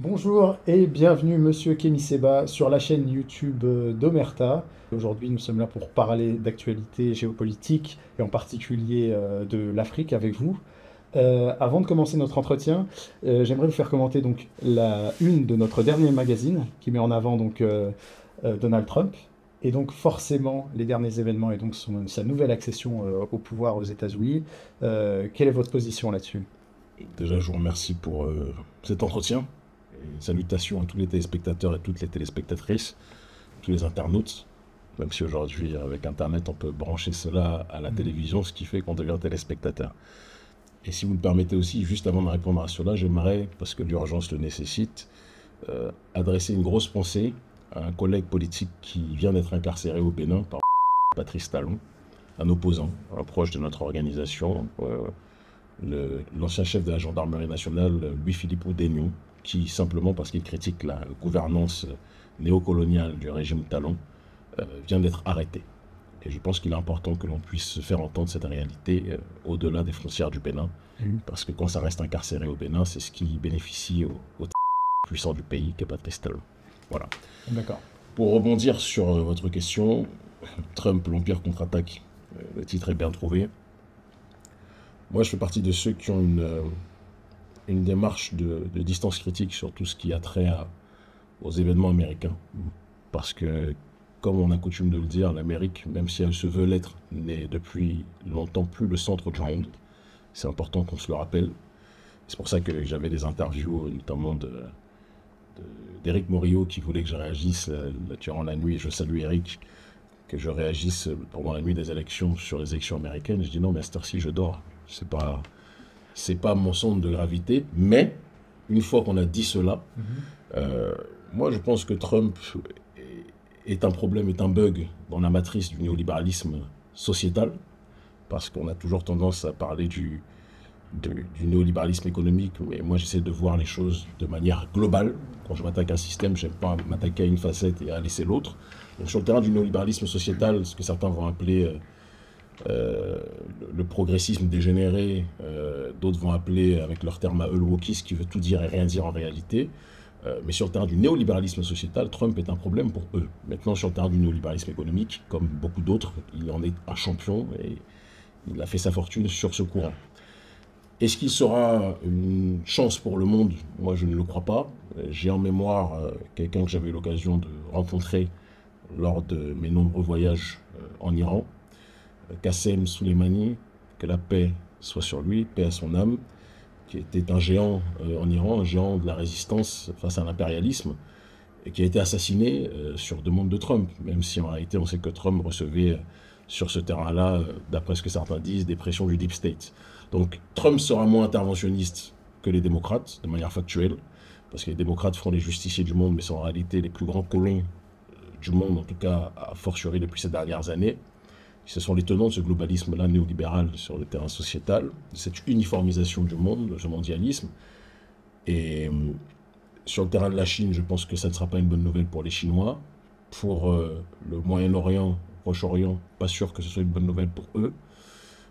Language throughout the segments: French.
Bonjour et bienvenue Monsieur Kémy Seba sur la chaîne YouTube d'Omerta. Aujourd'hui, nous sommes là pour parler d'actualité géopolitique et en particulier de l'Afrique avec vous. Avant de commencer notre entretien, j'aimerais vous faire commenter donc la une de notre dernier magazine qui met en avant Donald Trump et donc forcément les derniers événements et donc sa nouvelle accession au pouvoir aux États-Unis. Quelle est votre position là-dessus? Déjà, je vous remercie pour cet entretien. Et salutations à tous les téléspectateurs et toutes les téléspectatrices, tous les internautes. Même si aujourd'hui, avec Internet, on peut brancher cela à la télévision, ce qui fait qu'on devient téléspectateur. Et si vous me permettez aussi, juste avant de répondre à cela, j'aimerais, parce que l'urgence le nécessite, adresser une grosse pensée à un collègue politique qui vient d'être incarcéré au Bénin par Patrice Talon, un opposant, un proche de notre organisation, l'ancien chef de la gendarmerie nationale, Louis-Philippe Oudénion, qui, simplement parce qu'il critique la gouvernance néocoloniale du régime Talon, vient d'être arrêté. Et je pense qu'il est important que l'on puisse faire entendre cette réalité au-delà des frontières du Bénin, parce que quand ça reste incarcéré au Bénin, c'est ce qui bénéficie au puissant du pays, qui est Patrice Talon. Voilà. D'accord. Pour rebondir sur votre question, Trump, l'Empire contre-attaque, le titre est bien trouvé. Moi, je fais partie de ceux qui ont une démarche de distance critique sur tout ce qui a trait aux événements américains. Parce que, comme on a coutume de le dire, l'Amérique, même si elle se veut l'être, n'est depuis longtemps plus le centre du monde. C'est important qu'on se le rappelle. C'est pour ça que j'avais des interviews, notamment d'Éric Morillo, qui voulait que je réagisse durant la nuit. Je salue Éric, que je réagisse pendant la nuit des élections sur les élections américaines. Je dis non, mais à cette heure-ci, je dors. C'est pas mon centre de gravité, mais une fois qu'on a dit cela, moi je pense que Trump est un problème, est un bug dans la matrice du néolibéralisme sociétal, parce qu'on a toujours tendance à parler du néolibéralisme économique, mais moi j'essaie de voir les choses de manière globale. Quand je m'attaque à un système, j'aime pas m'attaquer à une facette et à laisser l'autre. Donc sur le terrain du néolibéralisme sociétal, ce que certains vont appeler le progressisme dégénéré, d'autres vont appeler avec leur terme à eux le wokisme, qui veut tout dire et rien dire en réalité. Mais sur le terrain du néolibéralisme sociétal, Trump est un problème pour eux. Maintenant, sur le terrain du néolibéralisme économique, comme beaucoup d'autres, il en est un champion et il a fait sa fortune sur ce courant. Est-ce qu'il sera une chance pour le monde? Moi, je ne le crois pas. J'ai en mémoire quelqu'un que j'avais eu l'occasion de rencontrer lors de mes nombreux voyages en Iran, Qassem Soleimani, que la paix soit sur lui, paix à son âme, qui était un géant en Iran, un géant de la résistance face à l'impérialisme, et qui a été assassiné sur demande de Trump, même si en réalité on sait que Trump recevait sur ce terrain-là, d'après ce que certains disent, des pressions du Deep State. Donc Trump sera moins interventionniste que les démocrates, de manière factuelle, parce que les démocrates feront les justiciers du monde, mais sont en réalité les plus grands colons du monde, en tout cas a fortiori depuis ces dernières années. Ce sont les tenants de ce globalisme-là néolibéral sur le terrain sociétal, de cette uniformisation du monde, de ce mondialisme. Et sur le terrain de la Chine, je pense que ça ne sera pas une bonne nouvelle pour les Chinois. Pour le Moyen-Orient, Proche-Orient, pas sûr que ce soit une bonne nouvelle pour eux.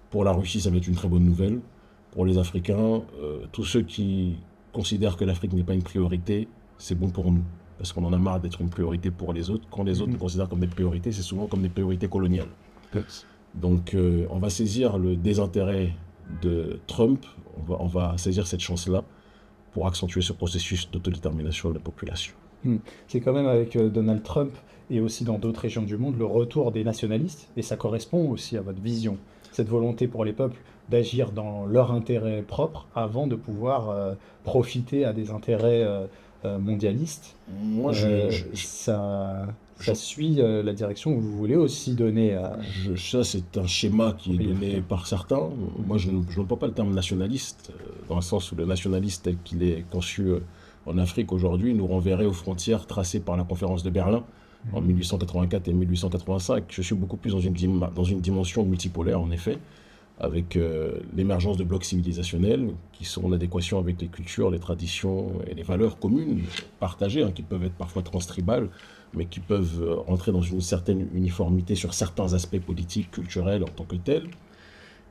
Pour la Russie, ça va être une très bonne nouvelle. Pour les Africains, tous ceux qui considèrent que l'Afrique n'est pas une priorité, c'est bon pour nous. Parce qu'on en a marre d'être une priorité pour les autres. Quand les autres nous considèrent comme des priorités, c'est souvent comme des priorités coloniales. Donc on va saisir le désintérêt de Trump, on va saisir cette chance-là pour accentuer ce processus d'autodétermination de la population. C'est quand même avec Donald Trump et aussi dans d'autres régions du monde le retour des nationalistes, et ça correspond aussi à votre vision, cette volonté pour les peuples d'agir dans leur intérêt propre avant de pouvoir profiter à des intérêts mondialistes. Moi, Ça suit la direction que vous voulez aussi donner à... ça, c'est un schéma qui est donné par certains. Moi, je n'emploie pas le terme nationaliste, dans le sens où le nationaliste tel qu'il est conçu en Afrique aujourd'hui nous renverrait aux frontières tracées par la conférence de Berlin en 1884 et 1885. Je suis beaucoup plus dans une dimension multipolaire, en effet, avec l'émergence de blocs civilisationnels qui sont en adéquation avec les cultures, les traditions et les valeurs communes partagées, qui peuvent être parfois transtribales, mais qui peuvent entrer dans une certaine uniformité sur certains aspects politiques, culturels en tant que tels.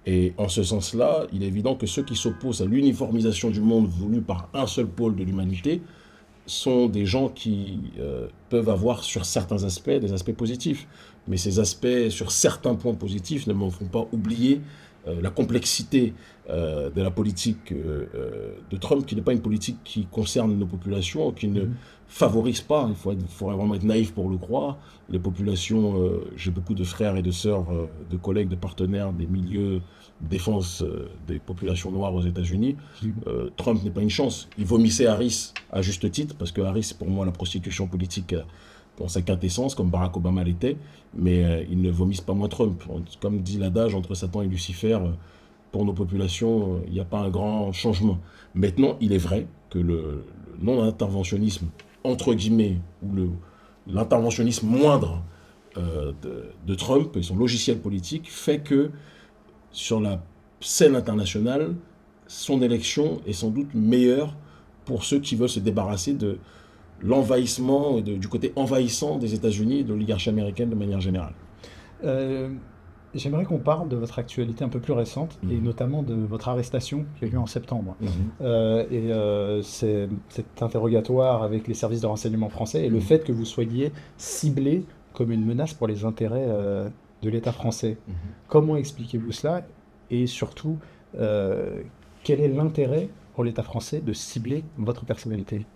Et en ce sens-là, il est évident que ceux qui s'opposent à l'uniformisation du monde voulue par un seul pôle de l'humanité sont des gens qui peuvent avoir sur certains aspects des aspects positifs. Mais ces aspects, sur certains points positifs, ne me font pas oublier la complexité de la politique de Trump, qui n'est pas une politique qui concerne nos populations, qui ne favorise pas, il faut vraiment être naïf pour le croire, les populations. J'ai beaucoup de frères et de sœurs, de collègues, de partenaires des milieux de défense des populations noires aux États-Unis. Trump n'est pas une chance. Il vomissait Harris à juste titre, parce que Harris, c'est pour moi la prostitution politique dans sa quintessence, comme Barack Obama l'était, mais ils ne vomissent pas moins Trump. Comme dit l'adage, entre Satan et Lucifer, pour nos populations, il n'y a pas un grand changement. Maintenant, il est vrai que le non-interventionnisme, entre guillemets, ou l'interventionnisme moindre de Trump et son logiciel politique fait que, sur la scène internationale, son élection est sans doute meilleure pour ceux qui veulent se débarrasser de l'envahissement, du côté envahissant des États-Unis et de l'oligarchie américaine de manière générale. J'aimerais qu'on parle de votre actualité un peu plus récente, et notamment de votre arrestation qui a eu lieu en septembre. Cet interrogatoire avec les services de renseignement français et le fait que vous soyez ciblé comme une menace pour les intérêts de l'État français. Comment expliquez-vous cela? Et surtout, quel est l'intérêt pour l'État français de cibler votre personnalité?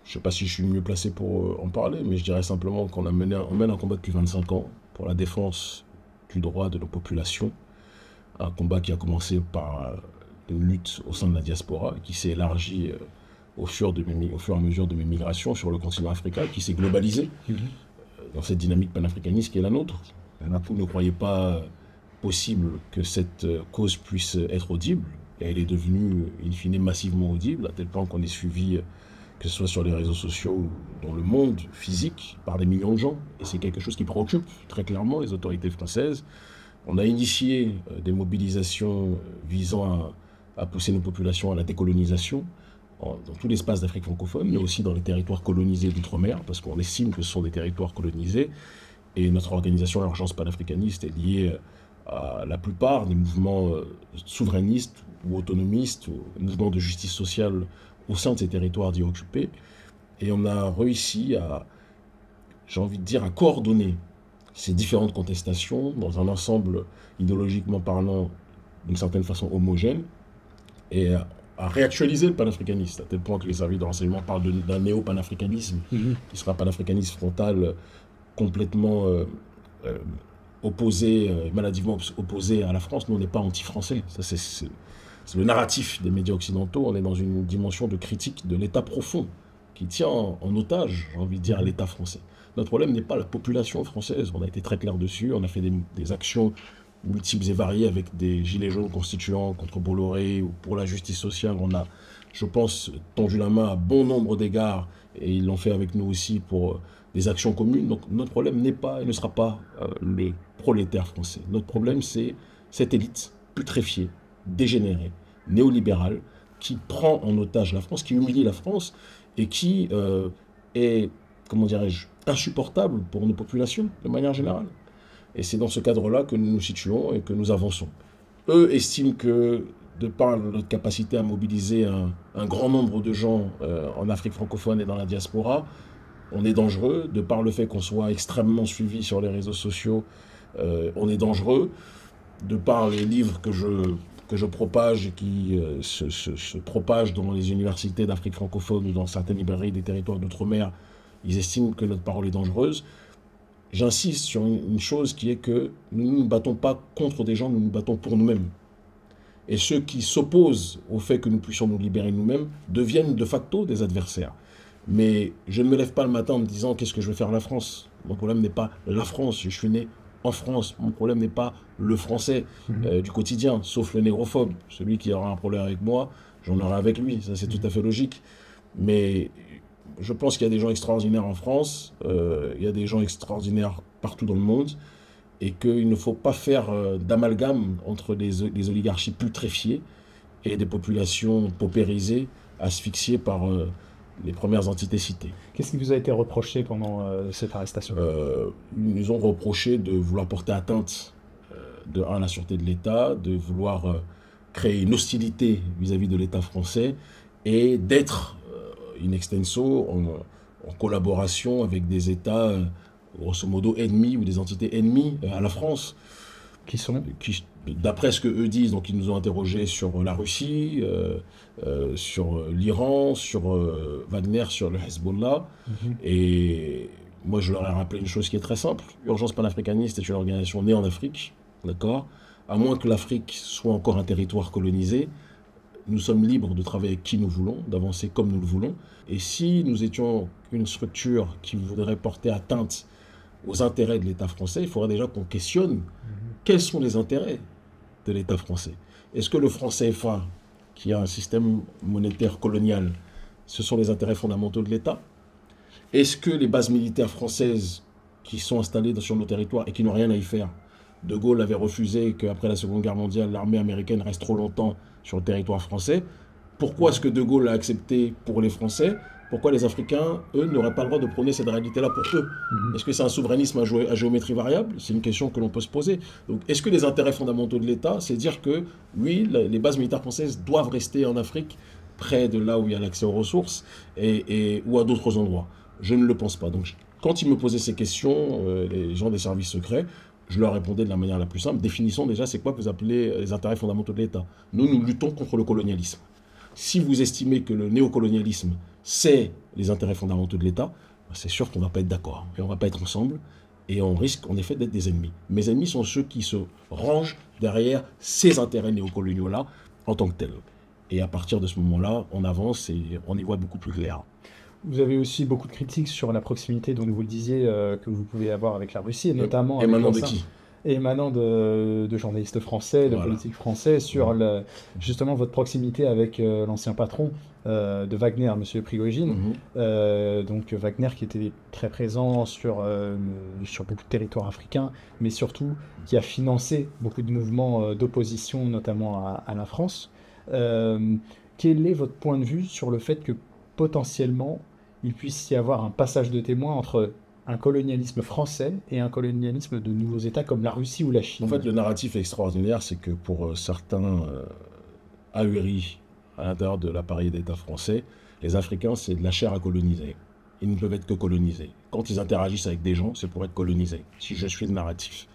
Je ne sais pas si je suis le mieux placé pour en parler, mais je dirais simplement qu'on mène un combat depuis 25 ans pour la défense du droit de nos populations. Un combat qui a commencé par une lutte au sein de la diaspora, qui s'est élargi au fur et à mesure de mes migrations sur le continent africain, qui s'est globalisé dans cette dynamique panafricaniste qui est la nôtre. Vous ne croyez pas possible que cette cause puisse être audible, et elle est devenue, in fine, massivement audible, à tel point qu'on est suivi, que ce soit sur les réseaux sociaux ou dans le monde physique, par des millions de gens. Et c'est quelque chose qui préoccupe très clairement les autorités françaises. On a initié des mobilisations visant à pousser nos populations à la décolonisation dans tout l'espace d'Afrique francophone, mais aussi dans les territoires colonisés d'outre-mer, parce qu'on estime que ce sont des territoires colonisés. Et notre organisation, l'Urgence panafricaniste, est liée à la plupart des mouvements souverainistes ou autonomistes, ou mouvements de justice sociale au sein de ces territoires dits occupés. Et on a réussi à, j'ai envie de dire, à coordonner ces différentes contestations dans un ensemble idéologiquement parlant d'une certaine façon homogène, et à réactualiser le panafricanisme, à tel point que les services de renseignement parlent d'un néo-panafricanisme qui sera un panafricanisme frontal complètement opposé, maladivement opposé à la France. Nous, on n'est pas anti-français. Ça, c'est le narratif des médias occidentaux. On est dans une dimension de critique de l'État profond qui tient en otage, j'ai envie de dire, l'État français. Notre problème n'est pas la population française. On a été très clair dessus. On a fait des actions multiples et variées avec des gilets jaunes constituants contre Bolloré ou pour la justice sociale. On a, je pense, tendu la main à bon nombre d'égards, et ils l'ont fait avec nous aussi pour des actions communes. Donc notre problème n'est pas et ne sera pas le prolétaire français. Notre problème, c'est cette élite putréfiée, dégénérée, néolibérale, qui prend en otage la France, qui humilie la France et qui est, comment dirais-je, insupportable pour nos populations de manière générale. Et c'est dans ce cadre-là que nous nous situons et que nous avançons. Eux estiment que, de par notre capacité à mobiliser un grand nombre de gens en Afrique francophone et dans la diaspora, on est dangereux. De par le fait qu'on soit extrêmement suivi sur les réseaux sociaux, on est dangereux. De par les livres que je propage et qui se propagent dans les universités d'Afrique francophone ou dans certaines librairies des territoires d'outre-mer, ils estiment que notre parole est dangereuse. J'insiste sur une chose qui est que nous ne nous battons pas contre des gens, nous nous battons pour nous-mêmes. Et ceux qui s'opposent au fait que nous puissions nous libérer nous-mêmes deviennent de facto des adversaires. Mais je ne me lève pas le matin en me disant qu'est-ce que je vais faire à la France. Mon problème n'est pas la France, je suis né en France. Mon problème n'est pas le français du quotidien, sauf le négrophobe. Celui qui aura un problème avec moi, j'en aurai avec lui, ça c'est tout à fait logique. Mais je pense qu'il y a des gens extraordinaires en France, il y a des gens extraordinaires partout dans le monde, et qu'il ne faut pas faire d'amalgame entre les oligarchies putréfiées et des populations paupérisées, asphyxiées par les premières entités citées. Qu'est-ce qui vous a été reproché pendant cette arrestation? Ils nous ont reproché de vouloir porter atteinte à la sûreté de l'État, de vouloir créer une hostilité vis-à-vis de l'État français, et d'être in extenso, en collaboration avec des États, grosso modo, ennemis ou des entités ennemies à la France. Qui sont? D'après ce qu'eux disent, donc ils nous ont interrogés sur la Russie, sur l'Iran, sur Wagner, sur le Hezbollah. Et moi, je leur ai rappelé une chose qui est très simple. Urgence panafricaniste est une organisation née en Afrique, d'accord? À moins que l'Afrique soit encore un territoire colonisé, nous sommes libres de travailler avec qui nous voulons, d'avancer comme nous le voulons. Et si nous étions une structure qui voudrait porter atteinte aux intérêts de l'État français, il faudrait déjà qu'on questionne quels sont les intérêts de l'État français. Est-ce que le franc CFA, qui a un système monétaire colonial, ce sont les intérêts fondamentaux de l'État? Est-ce que les bases militaires françaises qui sont installées sur nos territoires et qui n'ont rien à y faire, De Gaulle avait refusé qu'après la Seconde Guerre mondiale, l'armée américaine reste trop longtemps sur le territoire français. Pourquoi est-ce que De Gaulle a accepté pour les Français? Pourquoi les Africains, eux, n'auraient pas le droit de prôner cette réalité-là pour eux? Est-ce que c'est un souverainisme à géométrie variable? C'est une question que l'on peut se poser. Donc, est-ce que les intérêts fondamentaux de l'État, c'est dire que, oui, les bases militaires françaises doivent rester en Afrique, près de là où il y a l'accès aux ressources, ou à d'autres endroits? Je ne le pense pas. Donc, quand ils me posaient ces questions, les gens des services secrets, je leur répondais de la manière la plus simple. Définissons déjà c'est quoi que vous appelez les intérêts fondamentaux de l'État. Nous luttons contre le colonialisme. Si vous estimez que le néocolonialisme, c'est les intérêts fondamentaux de l'État, c'est sûr qu'on ne va pas être d'accord. Et on ne va pas être ensemble. Et on risque en effet d'être des ennemis. Mes ennemis sont ceux qui se rangent derrière ces intérêts néocoloniaux-là en tant que tels. Et à partir de ce moment-là, on avance et on y voit beaucoup plus clair. Vous avez aussi beaucoup de critiques sur la proximité, donc vous le disiez, que vous pouvez avoir avec la Russie, et notamment émanant de qui? émanant de journalistes français, de politiques français, sur justement votre proximité avec l'ancien patron de Wagner, M. Prigojine. Donc Wagner qui était très présent sur beaucoup de territoires africains, mais surtout qui a financé beaucoup de mouvements d'opposition, notamment à la France. Quel est votre point de vue sur le fait que potentiellement il puisse y avoir un passage de témoin entre un colonialisme français et un colonialisme de nouveaux États comme la Russie ou la Chine? En fait, le narratif extraordinaire, c'est que pour certains ahuris à l'intérieur de l'appareil d'État français, les Africains, c'est de la chair à coloniser. Ils ne peuvent être que colonisés. Quand ils interagissent avec des gens, c'est pour être colonisés, si je suis le narratif.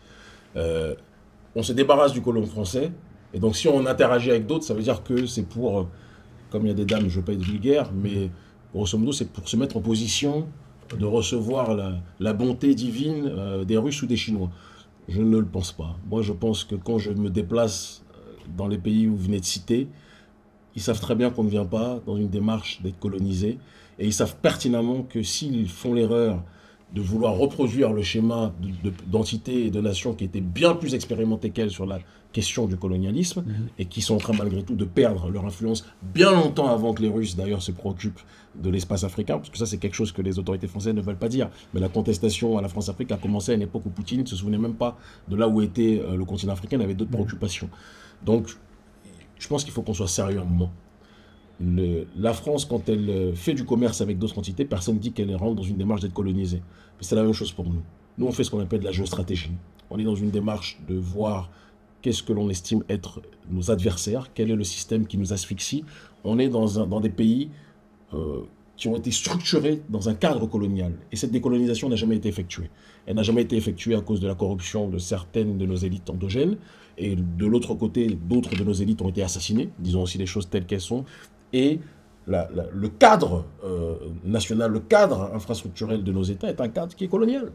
On se débarrasse du colon français, et donc si on interagit avec d'autres, ça veut dire que c'est pour, comme il y a des dames, je ne veux pas être vulgaire, mais grosso modo, c'est pour se mettre en position de recevoir la bonté divine des Russes ou des Chinois. Je ne le pense pas. Moi, je pense que quand je me déplace dans les pays où vous venez de citer, ils savent très bien qu'on ne vient pas dans une démarche d'être colonisé. Et ils savent pertinemment que s'ils font l'erreur de vouloir reproduire le schéma d'entités et de nations qui étaient bien plus expérimentées qu'elles sur la question du colonialisme, et qui sont en train malgré tout de perdre leur influence bien longtemps avant que les Russes d'ailleurs se préoccupent de l'espace africain, parce que ça c'est quelque chose que les autorités françaises ne veulent pas dire. Mais la contestation à la France-Afrique a commencé à une époque où Poutine ne se souvenait même pas de là où était le continent africain, il avait d'autres préoccupations. Donc je pense qu'il faut qu'on soit sérieux un moment. La France, quand elle fait du commerce avec d'autres entités, personne ne dit qu'elle rentre dans une démarche d'être colonisée. Mais c'est la même chose pour nous. Nous, on fait ce qu'on appelle de la géostratégie. On est dans une démarche de voir qu'est-ce que l'on estime être nos adversaires, quel est le système qui nous asphyxie. On est dans des pays qui ont été structurés dans un cadre colonial. Et cette décolonisation n'a jamais été effectuée. Elle n'a jamais été effectuée à cause de la corruption de certaines de nos élites endogènes. Et de l'autre côté, d'autres de nos élites ont été assassinées. Disons aussi les choses telles qu'elles sont. Et le cadre national, le cadre infrastructurel de nos États est un cadre qui est colonial.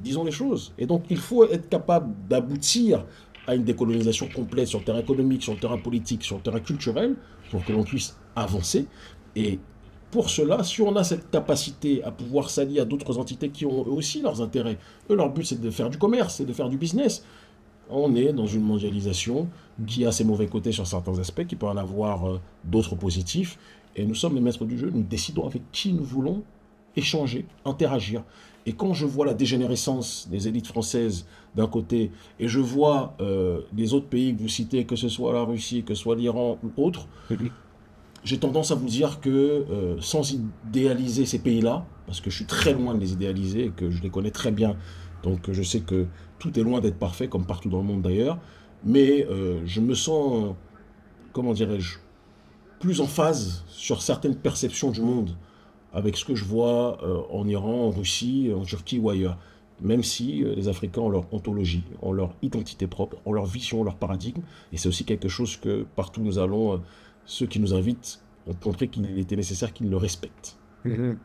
Disons les choses. Et donc, il faut être capable d'aboutir à une décolonisation complète sur le terrain économique, sur le terrain politique, sur le terrain culturel, pour que l'on puisse avancer. Et pour cela, si on a cette capacité à pouvoir s'allier à d'autres entités qui ont eux aussi leurs intérêts, eux, leur but, c'est de faire du commerce, c'est de faire du business. On est dans une mondialisation qui a ses mauvais côtés sur certains aspects, qui peut en avoir d'autres positifs. Et nous sommes les maîtres du jeu, nous décidons avec qui nous voulons échanger, interagir. Et quand je vois la dégénérescence des élites françaises d'un côté, et je vois les autres pays que vous citez, que ce soit la Russie, que ce soit l'Iran ou autres, j'ai tendance à vous dire que sans idéaliser ces pays-là, parce que je suis très loin de les idéaliser et que je les connais très bien, donc je sais que tout est loin d'être parfait, comme partout dans le monde d'ailleurs, mais je me sens, comment dirais-je, plus en phase sur certaines perceptions du monde avec ce que je vois en Iran, en Russie, en Turquie ou ailleurs. Même si les Africains ont leur ontologie, ont leur identité propre, ont leur vision, leur paradigme. Et c'est aussi quelque chose que partout où nous allons, ceux qui nous invitent ont compris qu'il était nécessaire qu'ils le respectent. Mhm.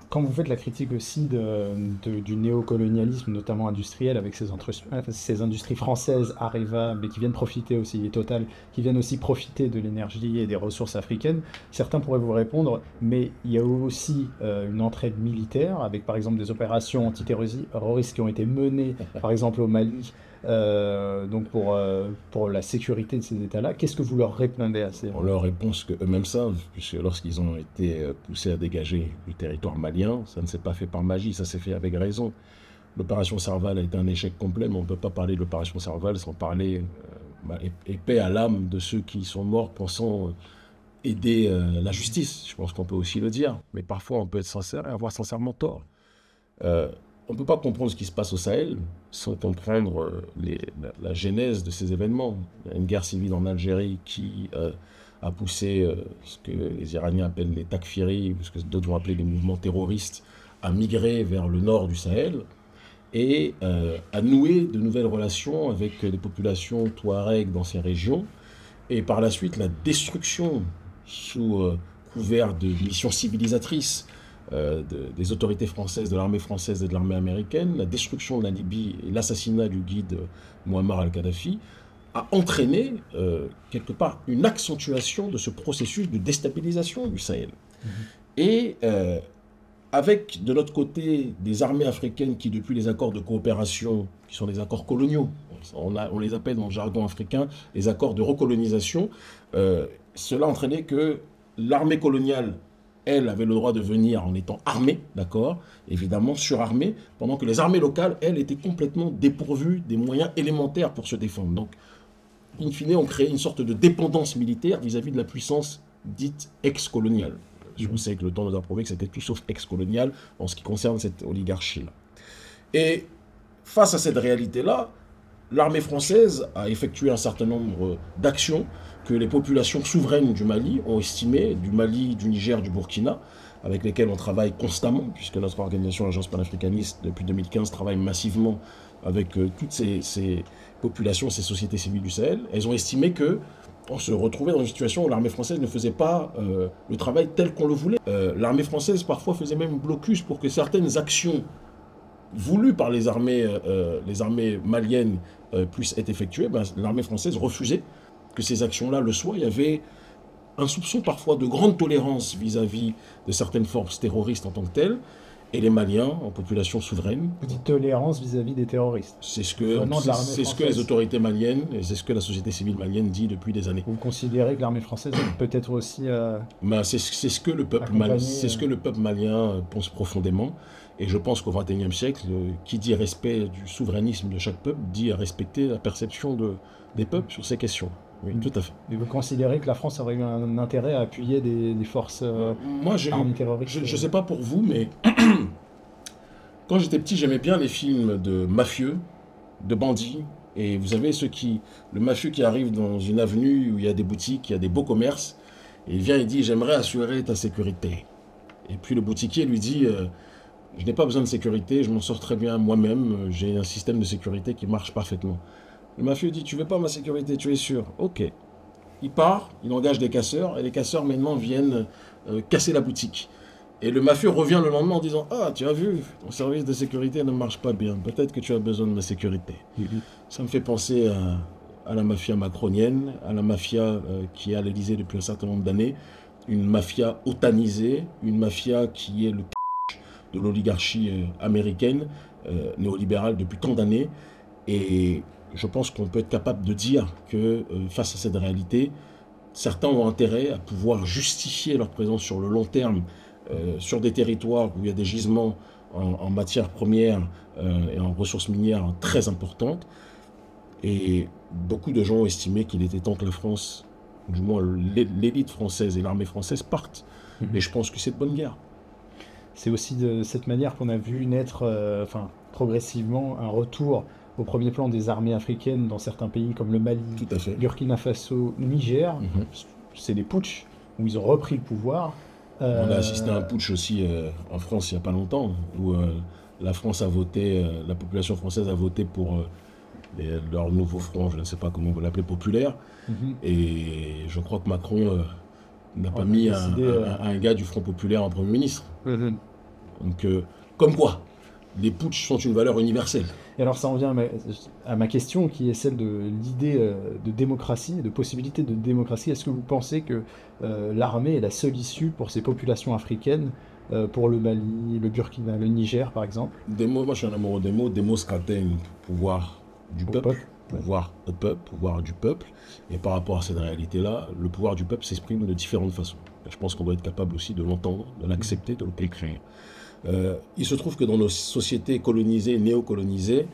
Quand vous faites la critique aussi du néocolonialisme, notamment industriel, avec ces industries françaises, Areva, mais qui viennent profiter aussi, et Total, qui viennent aussi profiter de l'énergie et des ressources africaines, certains pourraient vous répondre, mais il y a aussi une entraide militaire, avec par exemple des opérations antiterroristes qui ont été menées, par exemple au Mali, donc pour la sécurité de ces États-là. Qu'est-ce que vous leur répondez à ces... On leur répond ce qu'eux-mêmes savent, puisque lorsqu'ils ont été poussés à dégager du territoire malien, ça ne s'est pas fait par magie, ça s'est fait avec raison. L'opération Serval a été un échec complet, mais on ne peut pas parler de l'opération Serval sans parler et paix à l'âme de ceux qui sont morts pensant aider la justice. Je pense qu'on peut aussi le dire, mais parfois on peut être sincère et avoir sincèrement tort. On ne peut pas comprendre ce qui se passe au Sahel sans comprendre la genèse de ces événements. Il y a une guerre civile en Algérie qui a poussé ce que les Iraniens appellent les takfiris, ce que d'autres vont appeler les mouvements terroristes, à migrer vers le nord du Sahel et à nouer de nouvelles relations avec les populations touareg dans ces régions. Et par la suite, la destruction sous couvert de missions civilisatrices des autorités françaises, de l'armée française et de l'armée américaine, la destruction de la Libye et l'assassinat du guide Muammar al-Kadhafi a entraîné quelque part une accentuation de ce processus de déstabilisation du Sahel. Et avec de notre côté des armées africaines qui, depuis les accords de coopération, qui sont des accords coloniaux, on les appelle dans le jargon africain les accords de recolonisation, cela a entraîné que l'armée coloniale, elle, avait le droit de venir en étant armée, d'accord, évidemment surarmée, pendant que les armées locales, elles, étaient complètement dépourvues des moyens élémentaires pour se défendre. Donc, in fine, on crée une sorte de dépendance militaire vis-à-vis de la puissance dite ex-coloniale. Je sais que le temps nous a prouvé que c'était tout sauf ex-colonial en ce qui concerne cette oligarchie-là. Et face à cette réalité-là, l'armée française a effectué un certain nombre d'actions que les populations souveraines du Mali ont estimées, du Mali, du Niger, du Burkina, avec lesquelles on travaille constamment, puisque notre organisation, l'Agence panafricaniste, depuis 2015, travaille massivement avec toutes ces populations, ces sociétés civiles du Sahel. Elles ont estimé que on se retrouvait dans une situation où l'armée française ne faisait pas le travail tel qu'on le voulait. L'armée française, parfois, faisait même blocus pour que certaines actions voulues par les armées maliennes puissent être effectuées. L'armée française refusait que ces actions-là le soient. Il y avait un soupçon parfois de grande tolérance vis-à-vis de certaines forces terroristes en tant que telles. Et les Maliens, en population souveraine... Vous dites tolérance vis-à-vis des terroristes. C'est ce que les autorités maliennes, et c'est ce que la société civile malienne dit depuis des années. Vous considérez que l'armée française peut être aussi... c'est ce que le peuple malien pense profondément. Et je pense qu'au XXIe siècle, qui dit respect du souverainisme de chaque peuple, dit respecter la perception des peuples sur ces questions. Oui, tout à fait. Et vous considérez que la France aurait eu un intérêt à appuyer des forces armées terroristes? Je ne sais pas pour vous, mais quand j'étais petit, j'aimais bien les films de mafieux, de bandits. Et vous savez, le mafieux qui arrive dans une avenue où il y a des boutiques, il y a des beaux commerces, et il vient et dit « J'aimerais assurer ta sécurité ». Et puis le boutiquier lui dit je n'ai pas besoin de sécurité, je m'en sors très bien moi-même, j'ai un système de sécurité qui marche parfaitement. Le mafieux dit, tu veux pas ma sécurité, tu es sûr? Ok. Il part, il engage des casseurs, et les casseurs maintenant viennent casser la boutique. Et le mafieux revient le lendemain en disant, ah, tu as vu, ton service de sécurité ne marche pas bien, peut-être que tu as besoin de ma sécurité. Ça me fait penser à la mafia macronienne, à la mafia qui est à l'Élysée depuis un certain nombre d'années, une mafia otanisée, une mafia qui est le de l'oligarchie américaine, néolibérale depuis tant d'années. Et je pense qu'on peut être capable de dire que face à cette réalité, certains ont intérêt à pouvoir justifier leur présence sur le long terme sur des territoires où il y a des gisements en matières premières et en ressources minières très importantes. Et beaucoup de gens ont estimé qu'il était temps que la France, du moins l'élite française et l'armée française partent. Et je pense que c'est de bonne guerre. C'est aussi de cette manière qu'on a vu naître progressivement un retour au premier plan des armées africaines dans certains pays comme le Mali, Burkina Faso, Niger. C'est des putschs où ils ont repris le pouvoir On a assisté à un Euh, putsch aussi en France il n'y a pas longtemps, où la France a voté, la population française a voté pour leur nouveau front, je ne sais pas comment on va l'appeler, populaire. mhm. Et je crois que Macron n'a pas On a mis décidé. un gars du Front populaire en Premier ministre. Mhm. Donc, comme quoi, les putschs sont une valeur universelle. Et alors ça en vient à ma question qui est celle de l'idée de démocratie, de possibilité de démocratie. Est-ce que vous pensez que l'armée est la seule issue pour ces populations africaines, pour le Mali, le Burkina, le Niger par exemple, Moi je suis un amoureux des mots. Demos Kraten, pouvoir du au peuple, peuple? Ouais. pouvoir du peuple. Et par rapport à cette réalité-là, le pouvoir du peuple s'exprime de différentes façons. Et je pense qu'on doit être capable aussi de l'entendre, de Mhm. l'accepter, de le décrire. Il se trouve que dans nos sociétés colonisées, néocolonisées,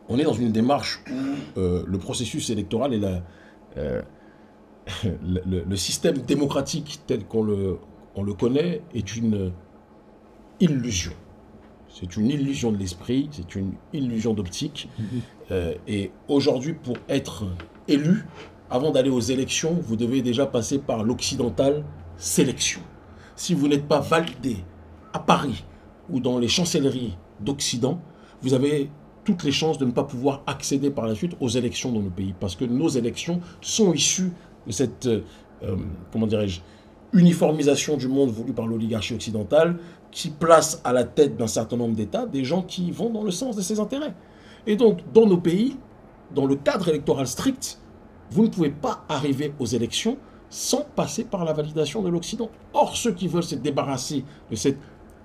on est dans une démarche où le processus électoral et euh, le système démocratique tel on le connaît est une illusion. C'est une illusion de l'esprit, c'est une illusion d'optique. Mhm. Et aujourd'hui, pour être élu, avant d'aller aux élections, vous devez déjà passer par l'occidentale sélection. Si vous n'êtes pas validé à Paris ou dans les chancelleries d'Occident, vous avez toutes les chances de ne pas pouvoir accéder par la suite aux élections dans nos pays. Parce que nos élections sont issues de cette, comment dirais-je, uniformisation du monde voulue par l'oligarchie occidentale qui place à la tête d'un certain nombre d'États des gens qui vont dans le sens de ses intérêts. Et donc, dans nos pays, dans le cadre électoral strict, vous ne pouvez pas arriver aux élections sans passer par la validation de l'Occident. Or, ceux qui veulent se débarrasser de cette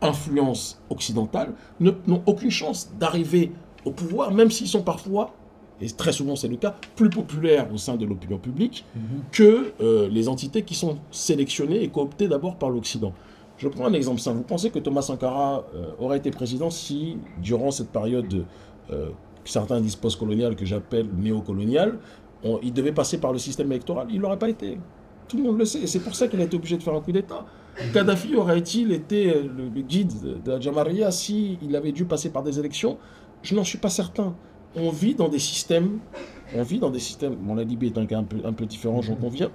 influence occidentale n'ont aucune chance d'arriver au pouvoir, même s'ils sont parfois, et très souvent c'est le cas, plus populaires au sein de l'opinion publique Mhm. que les entités qui sont sélectionnées et cooptées d'abord par l'Occident. Je prends un exemple simple. Vous pensez que Thomas Sankara aurait été président si, durant cette période que certains disent post-coloniale, que j'appelle néocoloniale, il devait passer par le système électoral? Il n'aurait pas été. Tout le monde le sait. Et c'est pour ça qu'il a été obligé de faire un coup d'État. Kadhafi aurait-il été le guide de la Jamaria s'il avait dû passer par des élections? Je n'en suis pas certain. On vit dans des systèmes, bon, la Libye est un peu différent, j'en Mhm. conviens,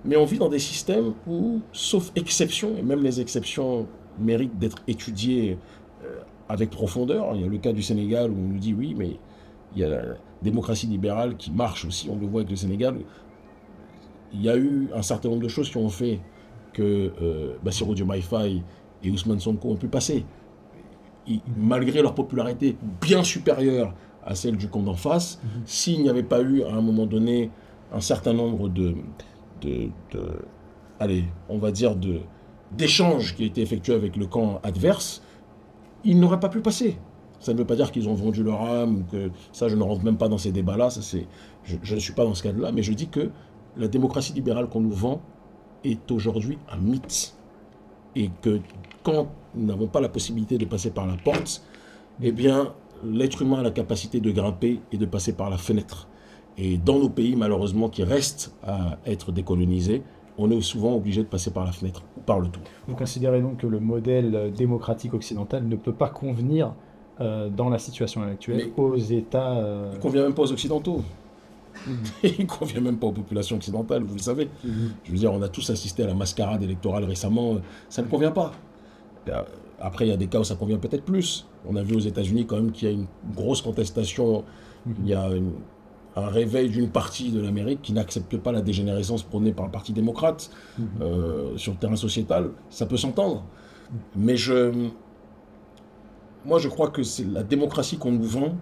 mais on vit dans des systèmes où, sauf exception, et même les exceptions méritent d'être étudiées avec profondeur. Il y a le cas du Sénégal où on nous dit oui, mais il y a la démocratie libérale qui marche aussi, on le voit avec le Sénégal. Il y a eu un certain nombre de choses qui ont fait que Bassirou Diomaye Faye et Ousmane Sonko ont pu passer. Malgré leur popularité bien supérieure à celle du camp d'en face, Mhm. s'il n'y avait pas eu à un moment donné un certain nombre de allez, on va dire d'échanges qui étaient effectués avec le camp adverse, ils n'auraient pas pu passer. Ça ne veut pas dire qu'ils ont vendu leur âme, ou que ça, je ne rentre même pas dans ces débats-là, je ne suis pas dans ce cadre-là, mais je dis que la démocratie libérale qu'on nous vend est aujourd'hui un mythe. Et que quand nous n'avons pas la possibilité de passer par la porte, eh bien, l'être humain a la capacité de grimper et de passer par la fenêtre. Et dans nos pays, malheureusement, qui restent à être décolonisés, on est souvent obligé de passer par la fenêtre ou par le toit. Vous considérez donc que le modèle démocratique occidental ne peut pas convenir dans la situation actuelle Mais aux États. il ne convient même pas aux Occidentaux. Mhm. Il ne convient même pas aux populations occidentales, vous le savez. Mhm. Je veux dire, on a tous assisté à la mascarade électorale récemment. Ça ne convient pas. Après, il y a des cas où ça convient peut-être plus. On a vu aux États-Unis quand même qu'il y a une grosse contestation. Il y Mhm. a un réveil d'une partie de l'Amérique qui n'accepte pas la dégénérescence prônée par le Parti démocrate Mhm. sur le terrain sociétal. Ça peut s'entendre. Mais moi, je crois que c'est la démocratie qu'on nous vend.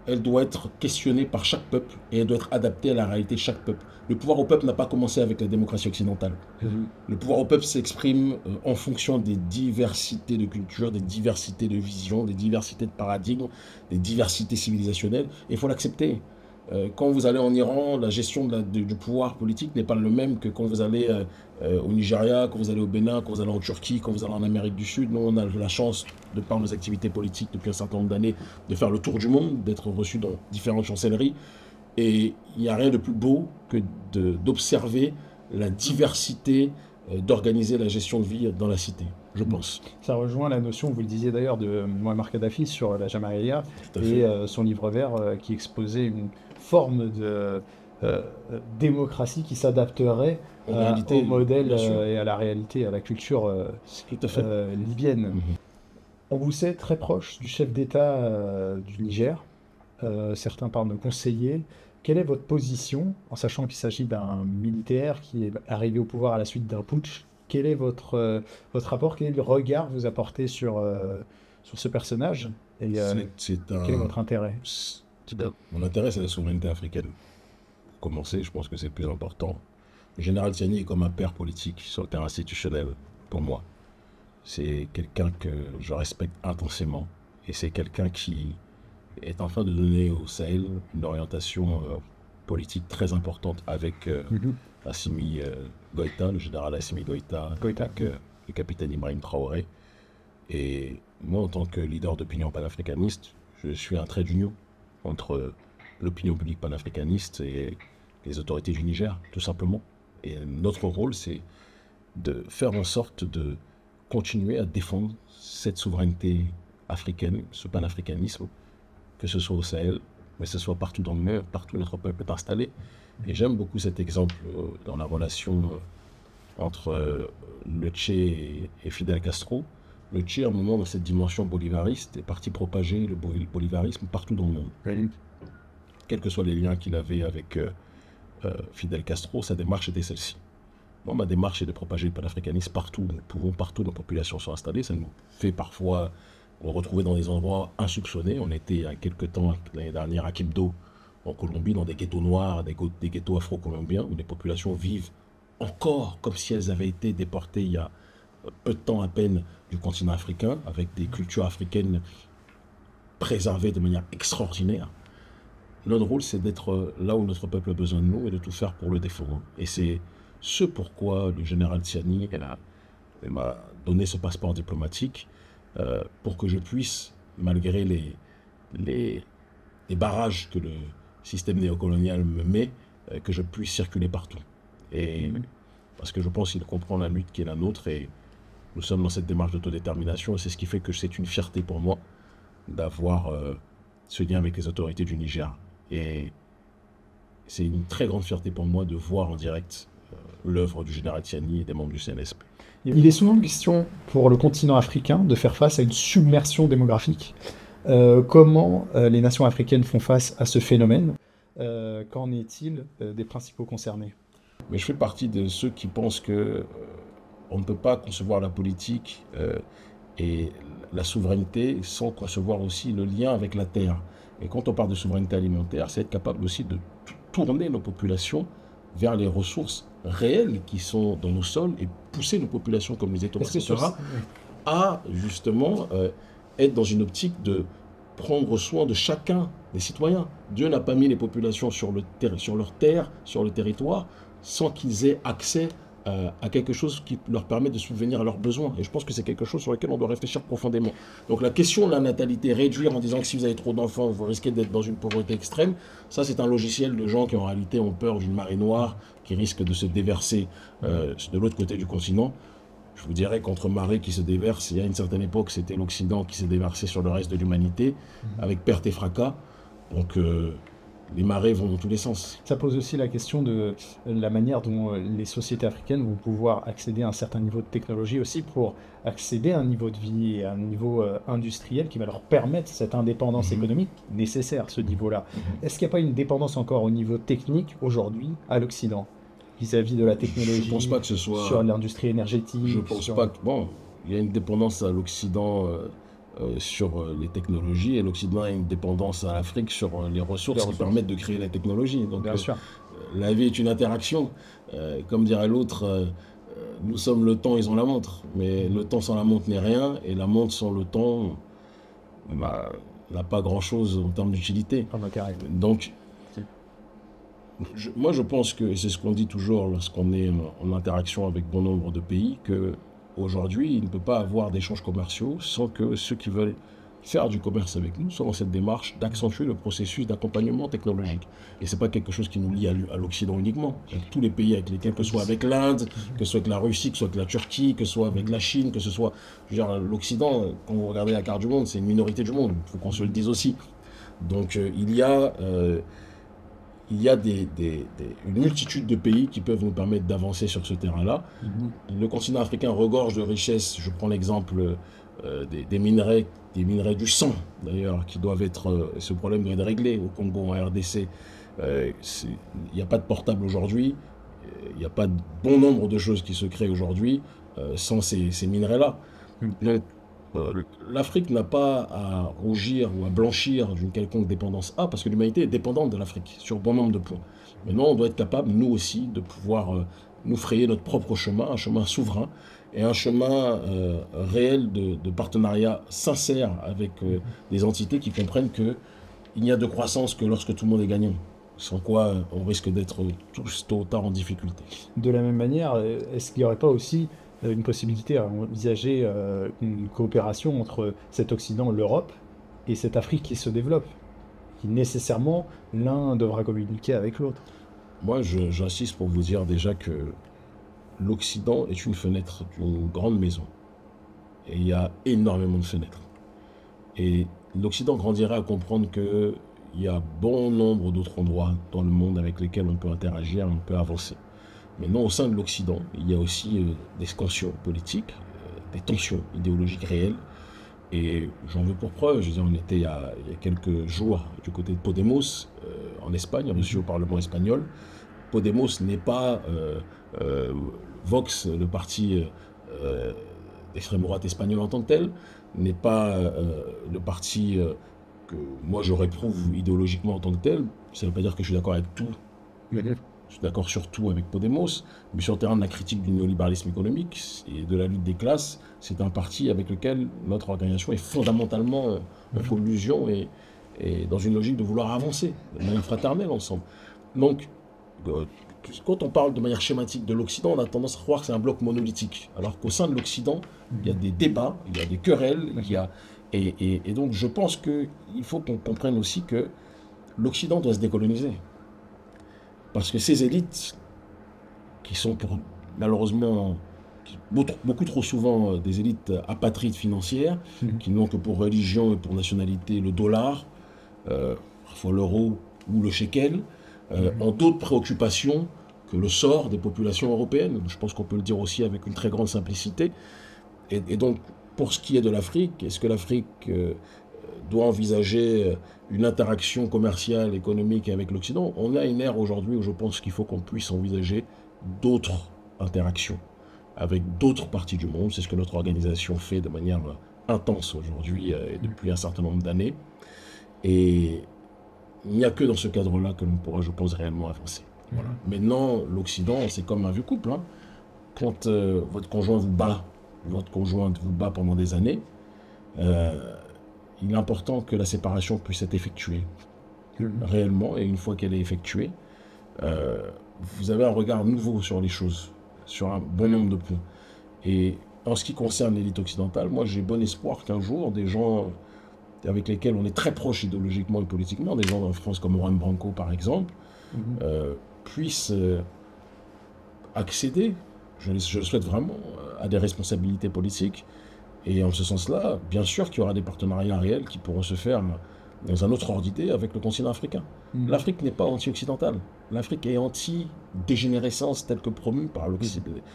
Elle doit être questionnée par chaque peuple et elle doit être adaptée à la réalité de chaque peuple. Le pouvoir au peuple n'a pas commencé avec la démocratie occidentale. Mhm. Le pouvoir au peuple s'exprime en fonction des diversités de cultures, des diversités de visions, des diversités de paradigmes, des diversités civilisationnelles. Et il faut l'accepter. Quand vous allez en Iran, la gestion du pouvoir politique n'est pas le même que quand vous allez au Nigeria, quand vous allez au Bénin, quand vous allez en Turquie, quand vous allez en Amérique du Sud. Nous, on a la chance, de par nos activités politiques depuis un certain nombre d'années, de faire le tour du monde, d'être reçus dans différentes chancelleries. Et il n'y a rien de plus beau que d'observer la diversité d'organiser la gestion de vie dans la cité, je pense. Ça rejoint la notion, vous le disiez d'ailleurs, de Muammar Kadhafi sur la Jamaïa Tout à et fait. son livre vert qui exposait une forme démocratie qui s'adapterait En au réalité, modèle bien sûr, et à la réalité, à la culture tout à fait. libyenne. Mhm. On vous sait très proche du chef d'État du Niger. Certains parlent de conseiller. Quelle est votre position, en sachant qu'il s'agit d'un militaire qui est arrivé au pouvoir à la suite d'un putsch? Quel est votre rapport? Quel est le regard que vous apportez sur ce personnage? Et C'est quel est un... votre intérêt? Mon intérêt, c'est la souveraineté africaine. Pour commencer, je pense que c'est le plus important. Le général Tiani est comme un père politique sur le terrain institutionnel, pour moi. C'est quelqu'un que je respecte intensément. Et c'est quelqu'un qui est en train de donner au Sahel une orientation politique très importante avec Mhm. Assimi Goïta, le général Assimi Goïta, Goïta. avec le capitaine Ibrahim Traoré. Et moi, en tant que leader d'opinion panafricaniste, je suis un trait d'union entre l'opinion publique panafricaniste et les autorités du Niger, tout simplement. Et notre rôle, c'est de faire en sorte de continuer à défendre cette souveraineté africaine, ce panafricanisme, que ce soit au Sahel, mais que ce soit partout dans le monde, partout où notre peuple est installé. Et j'aime beaucoup cet exemple dans la relation entre le Che et Fidel Castro. Le Che, à un moment, dans cette dimension bolivariste, est parti propager le bolivarisme partout dans le monde. Oui. Quels que soient les liens qu'il avait avec Fidel Castro, sa démarche était celle-ci. Moi, ma démarche est de propager le panafricanisme partout. Nous pouvons, partout, nos populations sont installées. Ça nous fait parfois nous retrouver dans des endroits insoupçonnés. On était il y a quelques temps, l'année dernière, à Quibdó, en Colombie, dans des ghettos noirs, des ghettos afro-colombiens, où les populations vivent encore comme si elles avaient été déportées il y a peu de temps à peine du continent africain, avec des cultures africaines préservées de manière extraordinaire. Notre rôle, c'est d'être là où notre peuple a besoin de nous et de tout faire pour le défendre. Et c'est ce pourquoi le général Tiani m'a donné ce passeport diplomatique pour que je puisse, malgré les, les barrages que le système néocolonial me met, que je puisse circuler partout. Et parce que je pense qu'il comprend la lutte qui est la nôtre et nous sommes dans cette démarche d'autodétermination et c'est ce qui fait que c'est une fierté pour moi d'avoir ce lien avec les autorités du Niger. Et c'est une très grande fierté pour moi de voir en direct l'œuvre du général Tiani et des membres du CNSP. Il est souvent question pour le continent africain de faire face à une submersion démographique. Comment les nations africaines font face à ce phénomène? Qu'en est-il des principaux concernés? Mais je fais partie de ceux qui pensent que on ne peut pas concevoir la politique et la souveraineté sans concevoir aussi le lien avec la terre. Et quand on parle de souveraineté alimentaire, c'est être capable aussi de tourner nos populations vers les ressources réelles qui sont dans nos sols et pousser nos populations, comme disait Thomas Sankara, à justement être dans une optique de prendre soin de chacun des citoyens. Dieu n'a pas mis les populations sur leur terre, sur le territoire, sans qu'ils aient accès à quelque chose qui leur permet de subvenir à leurs besoins. Et je pense que c'est quelque chose sur lequel on doit réfléchir profondément. Donc la question de la natalité, réduire en disant que si vous avez trop d'enfants, vous risquez d'être dans une pauvreté extrême, ça c'est un logiciel de gens qui en réalité ont peur d'une marée noire qui risque de se déverser de l'autre côté du continent. Je vous dirais qu'entre marées qui se déversent, il y a une certaine époque, c'était l'Occident qui s'est déversé sur le reste de l'humanité, avec perte et fracas. Donc les marées vont dans tous les sens. Ça pose aussi la question de la manière dont les sociétés africaines vont pouvoir accéder à un certain niveau de technologie aussi pour accéder à un niveau de vie et à un niveau industriel qui va leur permettre cette indépendance économique nécessaire, ce niveau-là. Est-ce qu'il n'y a pas une dépendance encore au niveau technique aujourd'hui à l'Occident vis-à-vis de la technologie, Je pense pas que ce soit... sur l'industrie énergétique? Je pense pas que... Bon, il y a une dépendance à l'Occident sur les technologies et l'Occident a une dépendance à l'Afrique sur les ressources qui permettent de créer la technologie. Donc, bien sûr. La vie est une interaction. Comme dirait l'autre, nous sommes le temps, ils ont la montre. Mais le temps sans la montre n'est rien et la montre sans le temps n'a pas grand-chose en termes d'utilité. Donc, moi je pense que, et c'est ce qu'on dit toujours lorsqu'on est en interaction avec bon nombre de pays, que aujourd'hui, il ne peut pas avoir d'échanges commerciaux sans que ceux qui veulent faire du commerce avec nous soient dans cette démarche d'accentuer le processus d'accompagnement technologique. Et ce n'est pas quelque chose qui nous lie à l'Occident uniquement. Avec tous les pays avec lesquels, que ce soit avec l'Inde, que ce soit avec la Russie, que ce soit avec la Turquie, que ce soit avec la Chine, que ce soit... Je veux dire, l'Occident, quand vous regardez la carte du monde, c'est une minorité du monde. Il faut qu'on se le dise aussi. Donc il y a il y a une multitude de pays qui peuvent nous permettre d'avancer sur ce terrain-là. Le continent africain regorge de richesses. Je prends l'exemple des minerais du sang, d'ailleurs, qui doivent être... ce problème doit être réglé au Congo, en RDC. Il n'y a pas de portable aujourd'hui. Il n'y a pas de bon nombre de choses qui se créent aujourd'hui sans ces minerais-là. Donc, l'Afrique n'a pas à rougir ou à blanchir d'une quelconque dépendance parce que l'humanité est dépendante de l'Afrique sur bon nombre de points. Maintenant, on doit être capable, nous aussi, de pouvoir nous frayer notre propre chemin, un chemin souverain et un chemin réel de partenariat sincère avec des entités qui comprennent qu'il n'y a de croissance que lorsque tout le monde est gagnant. Sans quoi on risque d'être tous tôt ou tard en difficulté. De la même manière, est-ce qu'il n'y aurait pas aussi une possibilité à envisager une coopération entre cet Occident, l'Europe, et cette Afrique qui se développe, qui nécessairement l'un devra communiquer avec l'autre? Moi, j'insiste pour vous dire déjà que l'Occident est une fenêtre d'une grande maison. Et il y a énormément de fenêtres. Et l'Occident grandirait à comprendre qu'il y a bon nombre d'autres endroits dans le monde avec lesquels on peut interagir, on peut avancer. Mais non, au sein de l'Occident, il y a aussi des tensions politiques, des tensions idéologiques réelles. Et j'en veux pour preuve, je veux dire, on était il y a quelques jours du côté de Podemos, en Espagne, reçu au Parlement espagnol. Podemos n'est pas Vox, le parti d'extrême droite espagnol en tant que tel, n'est pas le parti que moi je réprouve idéologiquement en tant que tel. Ça ne veut pas dire que je suis d'accord avec tout. Je suis d'accord sur tout avec Podemos, mais sur le terrain de la critique du néolibéralisme économique et de la lutte des classes, c'est un parti avec lequel notre organisation est fondamentalement en collusion et dans une logique de vouloir avancer de manière fraternelle ensemble. Donc, quand on parle de manière schématique de l'Occident, on a tendance à croire que c'est un bloc monolithique, alors qu'au sein de l'Occident, il y a des débats, il y a des querelles, et donc je pense qu'il faut qu'on comprenne aussi que l'Occident doit se décoloniser. Parce que ces élites, qui sont malheureusement beaucoup trop souvent des élites apatrides financières, qui n'ont que pour religion et pour nationalité le dollar, parfois l'euro ou le shekel, ont d'autres préoccupations que le sort des populations européennes. Je pense qu'on peut le dire aussi avec une très grande simplicité. Et donc, pour ce qui est de l'Afrique, est-ce que l'Afrique doit envisager une interaction commerciale, économique avec l'Occident? On a une ère aujourd'hui où je pense qu'il faut qu'on puisse envisager d'autres interactions avec d'autres parties du monde. C'est ce que notre organisation fait de manière intense aujourd'hui et depuis un certain nombre d'années. Et il n'y a que dans ce cadre-là que l'on pourra, je pense, réellement avancer. Voilà. Maintenant, l'Occident, c'est comme un vieux couple. Hein. Quand votre conjoint vous bat, votre conjointe vous bat pendant des années, il est important que la séparation puisse être effectuée réellement, et une fois qu'elle est effectuée, vous avez un regard nouveau sur les choses, sur un bon nombre de points. Et en ce qui concerne l'élite occidentale, moi j'ai bon espoir qu'un jour, des gens avec lesquels on est très proche idéologiquement et politiquement, des gens en France comme Juan Branco par exemple, puissent accéder, je le souhaite vraiment, à des responsabilités politiques. Et en ce sens-là, bien sûr qu'il y aura des partenariats réels qui pourront se faire dans un autre ordre d'idée avec le continent africain. L'Afrique n'est pas anti-occidentale. L'Afrique est anti-dégénérescence telle que promue par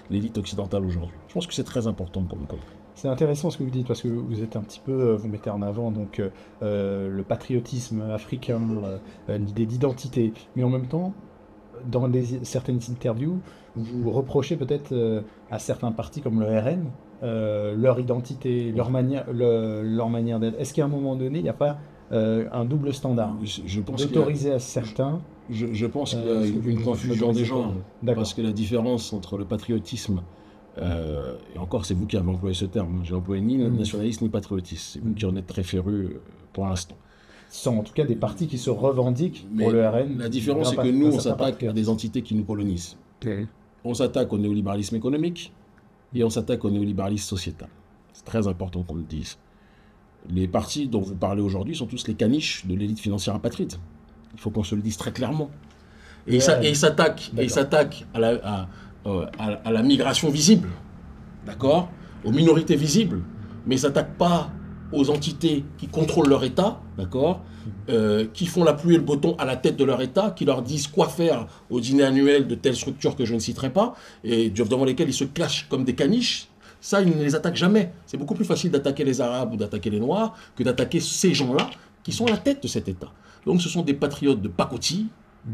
l'élite occidentale aujourd'hui. Je pense que c'est très important pour nous. C'est intéressant ce que vous dites, parce que vous êtes un petit peu, vous mettez en avant donc le patriotisme africain, l'idée d'identité, mais en même temps, dans certaines interviews, vous reprochez peut-être à certains partis comme le RN leur identité, leur manière d'être. Est-ce qu'à un moment donné, il n'y a pas un double standard d'autoriser à certains? Je pense qu'il y a une confusion des genres, parce que la différence entre le patriotisme, et encore c'est vous qui avez employé ce terme, j'ai employé ni nationaliste ni patriotisme, c'est vous qui en êtes très féru pour l'instant. Sont en tout cas des partis qui se revendiquent pour le RN. La différence, c'est que nous, on s'attaque à des entités qui nous colonisent. On s'attaque au néolibéralisme économique et on s'attaque au néolibéralisme sociétal. C'est très important qu'on le dise. Les partis dont vous parlez aujourd'hui sont tous les caniches de l'élite financière apatride. Il faut qu'on se le dise très clairement. Et ils s'attaquent à la migration visible, d'accord, aux minorités visibles, mais ils ne s'attaquent pas aux entités qui contrôlent leur État, d'accord, qui font la pluie et le beau temps à la tête de leur État, qui leur disent quoi faire au dîner annuel de telles structures que je ne citerai pas, et devant lesquelles ils se cachent comme des caniches. Ça, ils ne les attaquent jamais. C'est beaucoup plus facile d'attaquer les Arabes ou d'attaquer les Noirs que d'attaquer ces gens-là qui sont à la tête de cet État. Donc ce sont des patriotes de pacotille,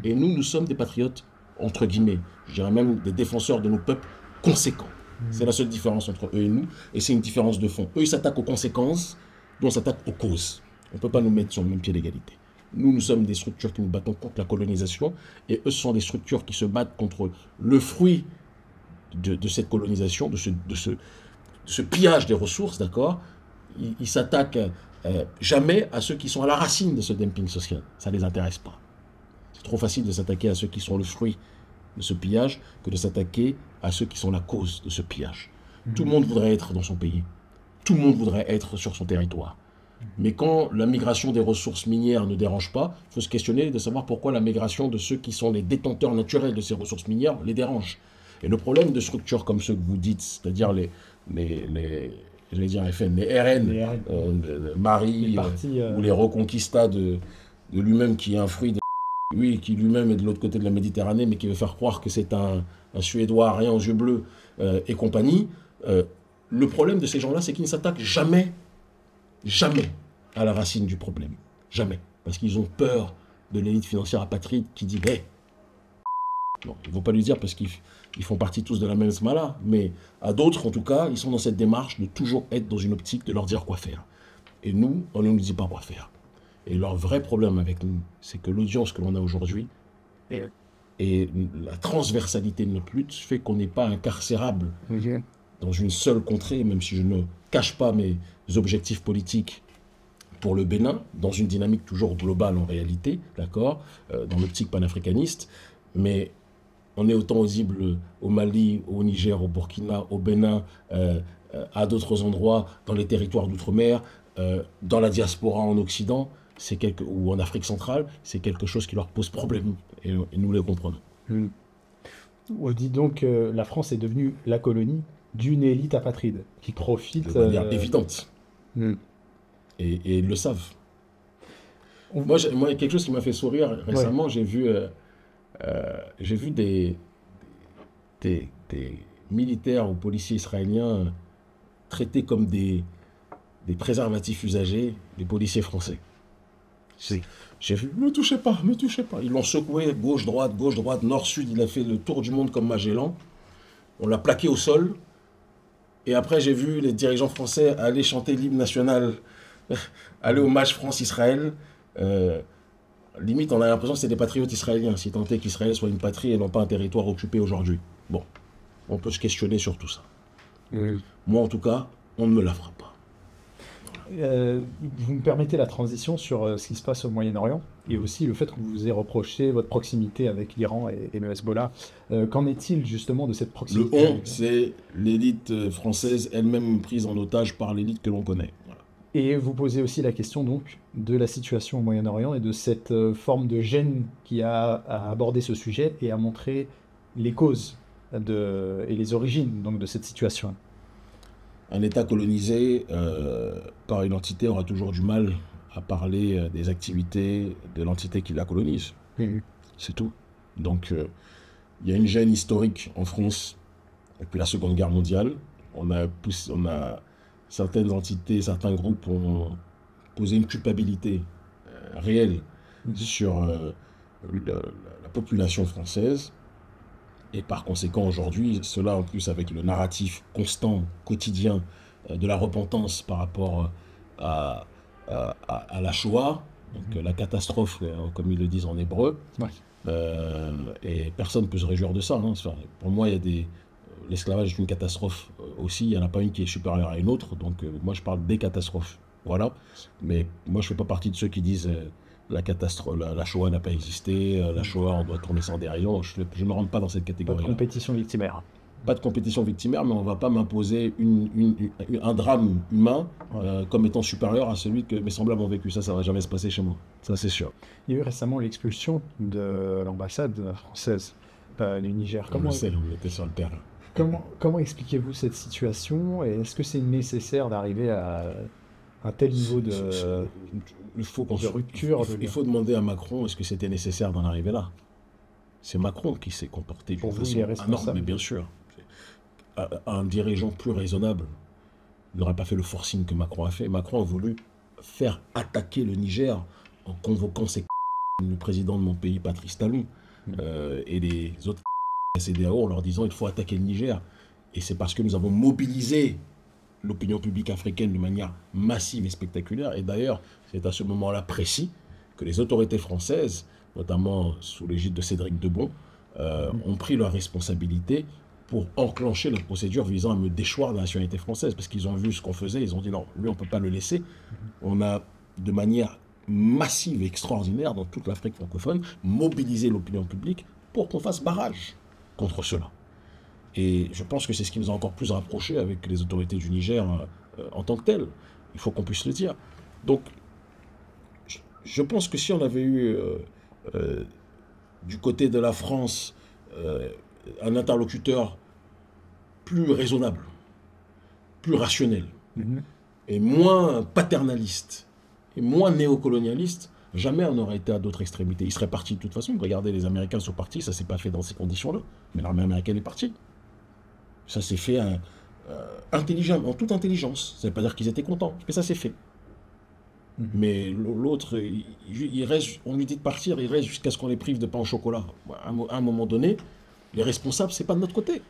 et nous, nous sommes des patriotes, entre guillemets, je dirais même des défenseurs de nos peuples conséquents. C'est la seule différence entre eux et nous, et c'est une différence de fond. Eux, ils s'attaquent aux conséquences, nous, on s'attaque aux causes. On ne peut pas nous mettre sur le même pied d'égalité. Nous, nous sommes des structures qui nous battons contre la colonisation, et eux, ce sont des structures qui se battent contre le fruit de cette colonisation, de ce pillage des ressources, d'accord. Ils s'attaquent jamais à ceux qui sont à la racine de ce dumping social. Ça ne les intéresse pas. C'est trop facile de s'attaquer à ceux qui sont le fruit de ce pillage que de s'attaquer à ceux qui sont la cause de ce pillage. Tout le monde voudrait être dans son pays. Tout le monde voudrait être sur son territoire. Mais quand la migration des ressources minières ne dérange pas, il faut se questionner de savoir pourquoi la migration de ceux qui sont les détenteurs naturels de ces ressources minières les dérange. Et le problème de structures comme ceux que vous dites, c'est-à-dire j'allais dire FN, les RN, Marie, ou les Reconquista de lui-même qui est un fruit de... Oui, qui lui-même est de l'autre côté de la Méditerranée, mais qui veut faire croire que c'est un Suédois rien aux yeux bleus et compagnie. Le problème de ces gens-là, c'est qu'ils ne s'attaquent jamais à la racine du problème. Jamais. Parce qu'ils ont peur de l'élite financière apatride qui dit « Hey !» Non, ils ne vont pas lui dire parce qu'ils font partie tous de la même smala, mais à d'autres, en tout cas, ils sont dans cette démarche de toujours être dans une optique de leur dire quoi faire. Et nous, on ne nous dit pas quoi faire. Et leur vrai problème avec nous, c'est que l'audience que l'on a aujourd'hui et la transversalité de notre lutte fait qu'on n'est pas incarcérable dans une seule contrée, même si je ne cache pas mes objectifs politiques pour le Bénin, dans une dynamique toujours globale en réalité, d'accord, dans l'optique panafricaniste, mais on est autant audible au Mali, au Niger, au Burkina, au Bénin, à d'autres endroits, dans les territoires d'outre-mer, dans la diaspora en Occident, ou en Afrique centrale, c'est quelque chose qui leur pose problème, et nous les comprenons. On dit donc que la France est devenue la colonie d'une élite apatride qui profite... De manière évidente. Et ils le savent. Moi, quelque chose qui m'a fait sourire récemment, j'ai vu des militaires ou policiers israéliens traités comme des préservatifs usagés, des policiers français. J'ai vu, ne touchez pas. Ils l'ont secoué gauche-droite, nord-sud. Il a fait le tour du monde comme Magellan. On l'a plaqué au sol. Et après, j'ai vu les dirigeants français aller chanter l'hymne national, aller au match France-Israël. Limite, on a l'impression que c'est des patriotes israéliens, si tant est qu'Israël soit une patrie et non pas un territoire occupé aujourd'hui. Bon, on peut se questionner sur tout ça. Moi, en tout cas, on ne me la fera pas. Vous me permettez la transition sur ce qui se passe au Moyen-Orient et aussi le fait que vous ayez reproché votre proximité avec l'Iran et le Hezbollah. Qu'en est-il justement de cette proximité? Le on, c'est l'élite française elle-même prise en otage par l'élite que l'on connaît. Voilà. Et vous posez aussi la question donc de la situation au Moyen-Orient et de cette forme de gêne qui a abordé ce sujet et a montré les causes et les origines donc, de cette situation. Un État colonisé par une entité aura toujours du mal à parler des activités de l'entité qui la colonise. C'est tout. Donc, il y a une gêne historique en France depuis la Seconde Guerre mondiale. On a certaines entités, certains groupes ont posé une culpabilité réelle sur la population française. Et par conséquent, aujourd'hui, cela en plus avec le narratif constant, quotidien de la repentance par rapport à la Shoah, donc la catastrophe, comme ils le disent en hébreu. Et personne ne peut se réjouir de ça. Hein. Pour moi, l'esclavage est une catastrophe aussi. Il n'y en a pas une qui est supérieure à une autre. Donc moi, je parle des catastrophes. Voilà. Mais moi, je ne fais pas partie de ceux qui disent... la Shoah n'a pas existé, la Shoah, on doit tourner sans derrière. Je ne me rentre pas dans cette catégorie. Pas de compétition victimaire. Pas de compétition victimaire, mais on ne va pas m'imposer un drame humain comme étant supérieur à celui que mes semblables ont vécu. Ça ne va jamais se passer chez moi. Ça, c'est sûr. Il y a eu récemment l'expulsion de l'ambassade française du Niger. On était sur le terrain. Comment expliquez-vous cette situation et est-ce que c'est nécessaire d'arriver à un tel niveau Il faut qu'on de rupture. il faut demander à Macron est-ce que c'était nécessaire d'en arriver là. C'est Macron qui s'est comporté Pour d'une vous, il est façon anorme, mais responsable. bien sûr. Un dirigeant plus raisonnable n'aurait pas fait le forcing que Macron a fait. Macron a voulu faire attaquer le Niger en convoquant le président de mon pays, Patrice Talon, et les autres CEDEAO en leur disant il faut attaquer le Niger. Et c'est parce que nous avons mobilisé l'opinion publique africaine de manière massive et spectaculaire. Et d'ailleurs, c'est à ce moment-là précis que les autorités françaises, notamment sous l'égide de Cédric Debon, ont pris leurs responsabilités pour enclencher la procédure visant à me déchoir de la nationalité française. Parce qu'ils ont vu ce qu'on faisait, ils ont dit non, lui on ne peut pas le laisser. On a, de manière massive et extraordinaire dans toute l'Afrique francophone, mobilisé l'opinion publique pour qu'on fasse barrage contre cela. Et je pense que c'est ce qui nous a encore plus rapprochés avec les autorités du Niger en tant que telles. Il faut qu'on puisse le dire. Donc, je pense que si on avait eu du côté de la France un interlocuteur plus raisonnable, plus rationnel, et moins paternaliste, et moins néocolonialiste, jamais on n'aurait été à d'autres extrémités. Il serait parti de toute façon. Regardez, les Américains sont partis, ça ne s'est pas fait dans ces conditions-là. Mais l'armée américaine est partie. Ça s'est fait intelligemment, en toute intelligence. Ça ne veut pas dire qu'ils étaient contents, mais ça s'est fait. Mais l'autre, il reste, on lui dit de partir, il reste jusqu'à ce qu'on les prive de pain au chocolat. À un moment donné, les responsables, ce n'est pas de notre côté.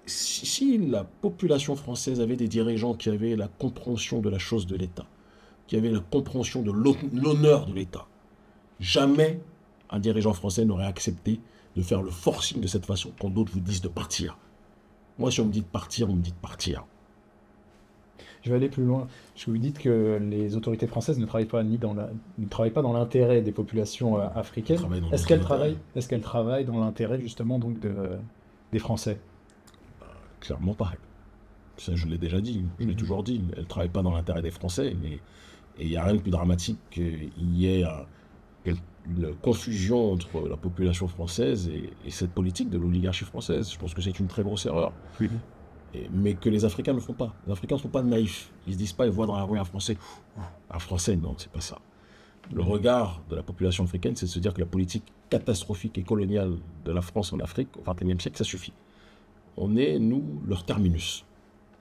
Si la population française avait des dirigeants qui avaient la compréhension de la chose de l'État, qui avaient la compréhension de l'honneur de l'État, jamais un dirigeant français n'aurait accepté de faire le forcing de cette façon quand d'autres vous disent de partir. Moi, si on me dit de partir, on me dit de partir. Je vais aller plus loin. Parce que vous dites que les autorités françaises ne travaillent pas, ne travaillent pas dans l'intérêt des populations africaines. Est-ce qu'elles travaillent dans l'intérêt justement donc des Français? Clairement pas. Ça, je l'ai déjà dit, je l'ai toujours dit. Elles ne travaillent pas dans l'intérêt des Français. Et il n'y a rien de plus dramatique qu'il y ait une confusion entre la population française et cette politique de l'oligarchie française. Je pense que c'est une très grosse erreur. Mais que les Africains ne font pas. Les Africains ne sont pas naïfs. Ils ne se disent pas, ils voient dans la rue un Français. Un Français, non, c'est pas ça. Le regard de la population africaine, c'est de se dire que la politique catastrophique et coloniale de la France en Afrique au XXIe siècle, ça suffit. On est, nous, leur terminus.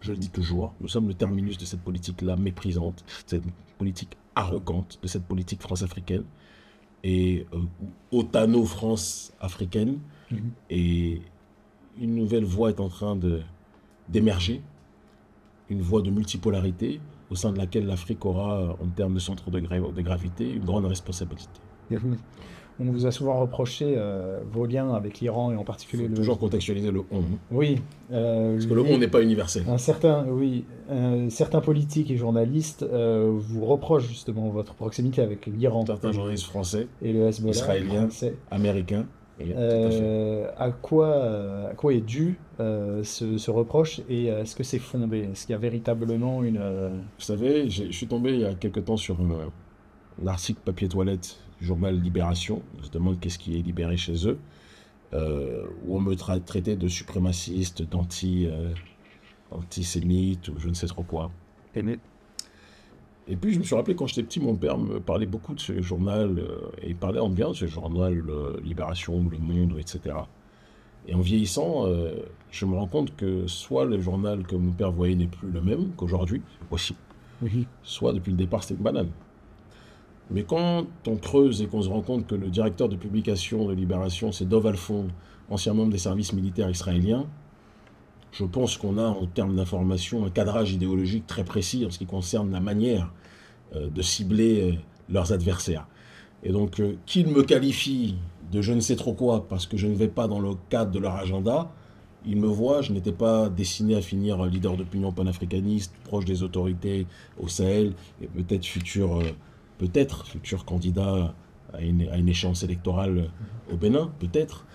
Je le dis toujours, nous sommes le terminus de cette politique-là méprisante, cette politique arrogante, de cette politique France-africaine, et Otano-France africaine. Et une nouvelle voie est en train d'émerger, une voie de multipolarité, au sein de laquelle l'Afrique aura, en termes de centre de gravité, une grande responsabilité. On vous a souvent reproché vos liens avec l'Iran et en particulier Il faut toujours contextualiser le on. Oui. Parce que le on n'est pas universel. Certains politiques et journalistes vous reprochent justement votre proximité avec l'Iran. Certains journalistes français, et le Hezbollah, israéliens, américains. À quoi est dû ce reproche et est-ce que c'est fondé? Est-ce qu'il y a véritablement une... Vous savez, je suis tombé il y a quelque temps sur l'article papier toilette du journal Libération. Je me demande qu'est-ce qui est libéré chez eux, où on me traitait de suprémaciste, antisémite ou je ne sais trop quoi. Et puis je me suis rappelé quand j'étais petit, mon père me parlait beaucoup de ce journal, et il parlait en bien de ce journal Libération, Le Monde, etc. Et en vieillissant, je me rends compte que soit le journal que mon père voyait n'est plus le même qu'aujourd'hui, c'est possible, soit depuis le départ c'était une banane. Mais quand on creuse et qu'on se rend compte que le directeur de publication de Libération, c'est Dov Alfond, ancien membre des services militaires israéliens, je pense qu'on a, en termes d'information, un cadrage idéologique très précis en ce qui concerne la manière de cibler leurs adversaires. Et donc, qu'ils me qualifient de je ne sais trop quoi parce que je ne vais pas dans le cadre de leur agenda, ils me voient, je n'étais pas destiné à finir leader d'opinion panafricaniste, proche des autorités au Sahel, et peut-être futur candidat à une échéance électorale au Bénin, peut-être.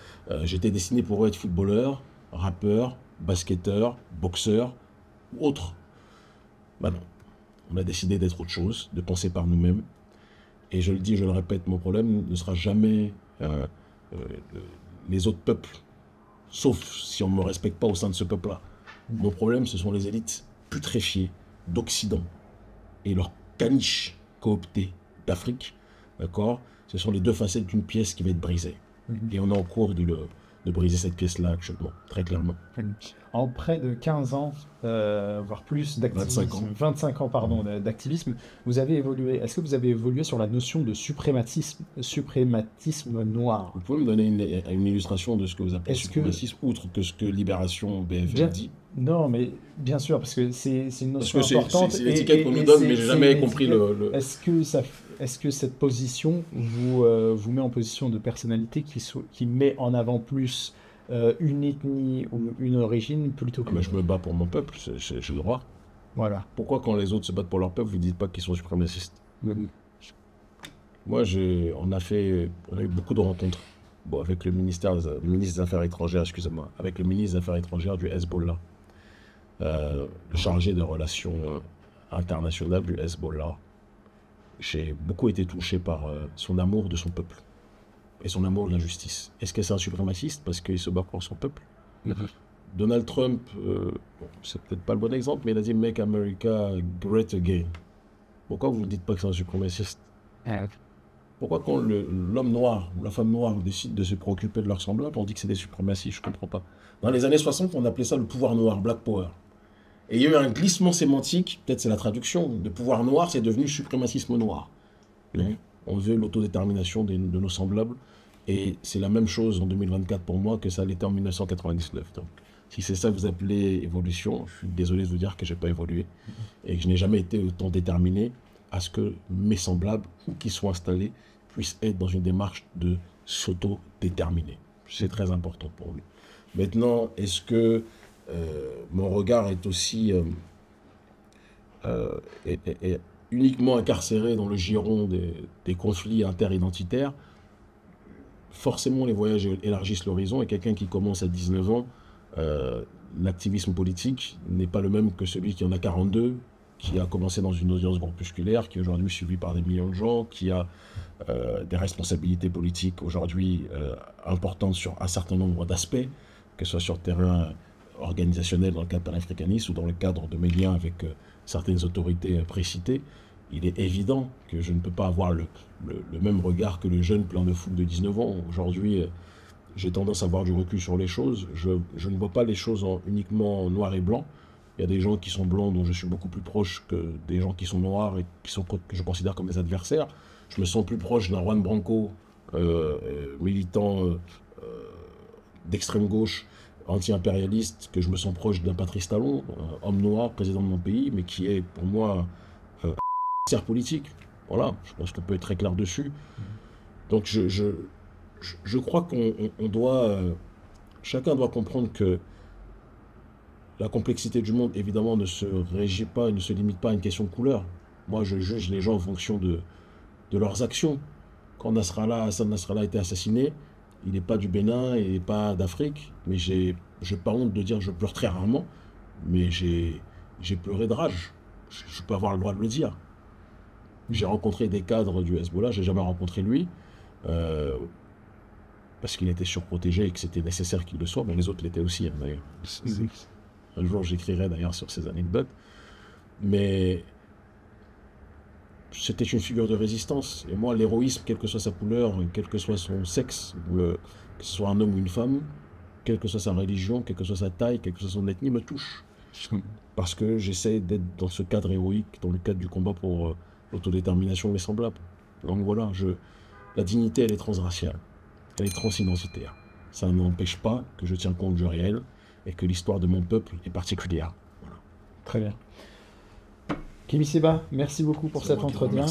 J'étais destiné pour eux être footballeur, rappeur, basketteur, boxeur, ou autre. Ben non. On a décidé d'être autre chose, de penser par nous-mêmes. Et je le dis, je le répète, mon problème ne sera jamais les autres peuples, sauf si on ne me respecte pas au sein de ce peuple-là. Mon problème, ce sont les élites putréfiées d'Occident et leur caniche cooptée d'Afrique, d'accord, ce sont les deux facettes d'une pièce qui va être brisée. Et on est en cours de briser cette pièce-là actuellement, très clairement. En près de 15 ans, voire plus 25 ans. 25 ans, pardon, d'activisme, vous avez évolué. Est-ce que vous avez évolué sur la notion de suprématisme noir? Vous pouvez me donner une illustration de ce que vous appelez Est-ce que... suprémacisme, outre que ce que Libération BFM dit? Non, mais bien sûr, parce que c'est une notion Parce que importante. c'est l'étiquette qu'on nous donne, mais j'ai jamais compris le... Est-ce que cette position vous met en position de personnalité qui met en avant plus une ethnie ou une origine plutôt que... Mais je me bats pour mon peuple, j'ai le droit. Voilà. Pourquoi quand les autres se battent pour leur peuple, vous ne dites pas qu'ils sont suprémacistes? Moi, on a eu beaucoup de rencontres. Bon, avec le ministre des Affaires étrangères, excusez-moi, avec le ministre des Affaires étrangères du Hezbollah, le chargé de relations internationales du Hezbollah. J'ai beaucoup été touché par son amour de son peuple et son amour de la justice. Est-ce que c'est un suprémaciste parce qu'il se bat pour son peuple? Donald Trump, c'est peut-être pas le bon exemple, mais il a dit « Make America Great Again ». Pourquoi vous ne dites pas que c'est un suprémaciste? Pourquoi quand l'homme noir ou la femme noire décide de se préoccuper de leurs semblables, on dit que c'est des suprémacistes? Je ne comprends pas. Dans les années 60, on appelait ça le pouvoir noir, Black Power. Et il y a eu un glissement sémantique, peut-être c'est la traduction, de pouvoir noir, c'est devenu suprémacisme noir. On veut l'autodétermination de nos semblables, et c'est la même chose en 2024 pour moi que ça l'était en 1999. Donc, si c'est ça que vous appelez évolution, je suis désolé de vous dire que je n'ai pas évolué, et que je n'ai jamais été autant déterminé à ce que mes semblables, qui sont installés, puissent être dans une démarche de s'autodéterminer. C'est très important pour lui. Maintenant, est-ce que mon regard est aussi est uniquement incarcéré dans le giron des conflits interidentitaires? Forcément, les voyages élargissent l'horizon, et quelqu'un qui commence à 19 ans, l'activisme politique n'est pas le même que celui qui en a 42, qui a commencé dans une audience groupusculaire, qui est aujourd'hui suivi par des millions de gens, qui a des responsabilités politiques aujourd'hui importantes sur un certain nombre d'aspects, que ce soit sur le terrain organisationnel dans le cadre panafricaniste ou dans le cadre de mes liens avec certaines autorités précitées. Il est évident que je ne peux pas avoir le même regard que le jeune plein de fougue de 19 ans. Aujourd'hui, j'ai tendance à avoir du recul sur les choses. Je ne vois pas les choses uniquement en noir et blanc. Il y a des gens qui sont blancs dont je suis beaucoup plus proche que des gens qui sont noirs et que je considère comme des adversaires. Je me sens plus proche d'un Juan Branco, militant d'extrême gauche, anti-impérialiste, que je me sens proche d'un Patrice Talon, homme noir, président de mon pays, mais qui est pour moi un politique. Voilà, je pense qu'on peut être très clair dessus. Donc je crois qu'on doit... chacun doit comprendre que la complexité du monde, évidemment, ne se régit pas, ne se limite pas à une question de couleur. Moi, je juge les gens en fonction de leurs actions. Quand Hassan Nasrallah a été assassiné, il n'est pas du Bénin, il n'est pas d'Afrique, mais je n'ai pas honte de dire, je pleure très rarement, mais j'ai pleuré de rage. Je peux avoir le droit de le dire. J'ai rencontré des cadres du Hezbollah, je n'ai jamais rencontré lui, parce qu'il était surprotégé et que c'était nécessaire qu'il le soit, mais les autres l'étaient aussi, hein, d'ailleurs. Un jour, j'écrirai d'ailleurs sur ces anecdotes. Mais c'était une figure de résistance. Et moi, l'héroïsme, quelle que soit sa couleur, quel que soit son sexe, que ce soit un homme ou une femme, quelle que soit sa religion, quelle que soit sa taille, quelle que soit son ethnie, me touche. Parce que j'essaie d'être dans ce cadre héroïque, dans le cadre du combat pour l'autodétermination de mes semblables. Donc voilà, la dignité, elle est transraciale, elle est transidentitaire. Ça n'empêche pas que je tiens compte du réel et que l'histoire de mon peuple est particulière. Voilà. Très bien. Kémy Séba, merci beaucoup pour cet entretien.